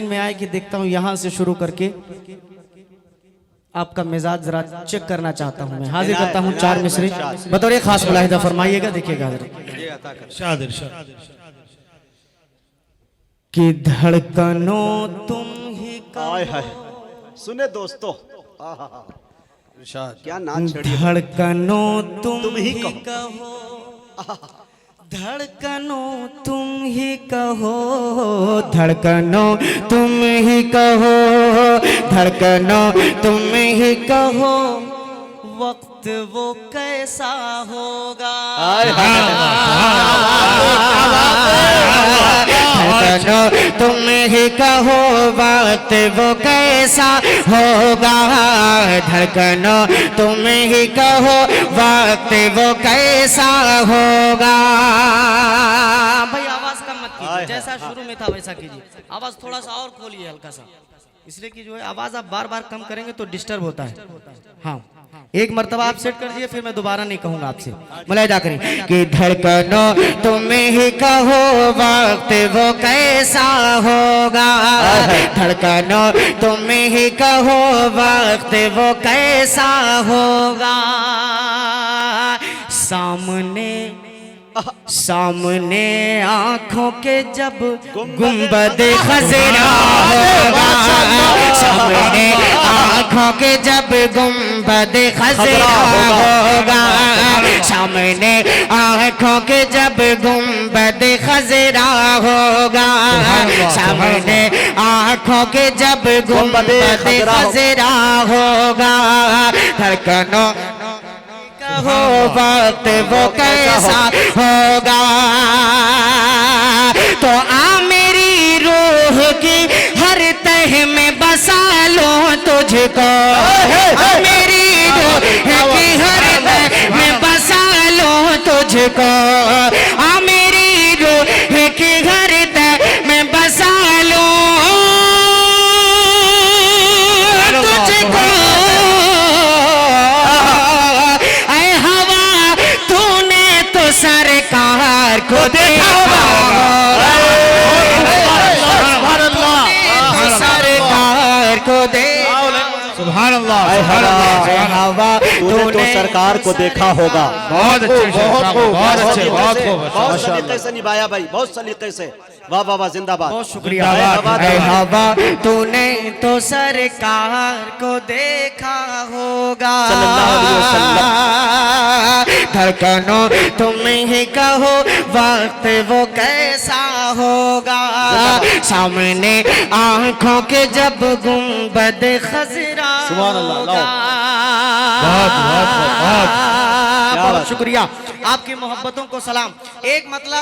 में आए कि देखता हूँ यहाँ से शुरू करके आपका मिजाज जरा चेक करना चाहता हूँ। मैं हाजिर करता हूँ 4 मिसरे बतौर खास मुलाहिदा फरमाइएगा। देखिएगा कि धड़कनों तुम ही का सुने दोस्तों, क्या नाच छड़ी। धड़कनों तुम ही ही कहो, धड़कनों तुम ही कहो, धड़कनों तुम ही कहो, धड़कनों तुम ही कहो, वक्त वो कैसा होगा। धड़कनों तुम ही कहो, वक्त वो कैसा होगा। धड़कनों तुम ही कहो, वक्त वो कैसा होगा। भाई आवाज कम मत कीजिए, जैसा शुरू में था वैसा कीजिए। आवाज थोड़ा सा और खोलिए हल्का सा, इसलिए कि जो है आवाज आप बार बार कम करेंगे तो डिस्टर्ब होता है। हाँ, एक मर्तबा आप सेट कर दीजिए, फिर मैं दोबारा नहीं कहूंगा आपसे। मुलाहिदा करें कि धड़कनों तुम ही कहो, वक्त वो कैसा होगा। धड़कनों तुम ही कहो, वक्त वो कैसा होगा। सामने सामने आंखों के जब गुंबद खजरा होगा। सामने आंखों के जब गुंबद खजरा होगा। सामने आंखों के जब गुंबद खजरा होगा। सामने आंखों के जब गुंबद खजरा होगा। धड़कनों हो वक्त वो कैसा होगा। तो आ मेरी रूह की हर तह में बसा लो तुझको। आ मेरी रूह की हर तह में बसा लो तुझको। आ मेरी रूह की हर तह में बसा लो तुझको। सरकार को देखा सरकार को दे। सुभान अल्लाह। हवा तूने तो सरकार को देखा होगा। बहुत अच्छे, बहुत सलीके से निभाया भाई, बहुत सलीके से। वाह वाह वाह, जिंदाबाद, बहुत शुक्रिया। हवा तूने तो सरकार को देखा होगा। धड़कनों तुम ही कहो, वक्त वो कैसा होगा। सामने आंखों के जब गुंबद खजरा होगा। बहुत शुक्रिया, आपकी मोहब्बतों को सलाम। एक मतलब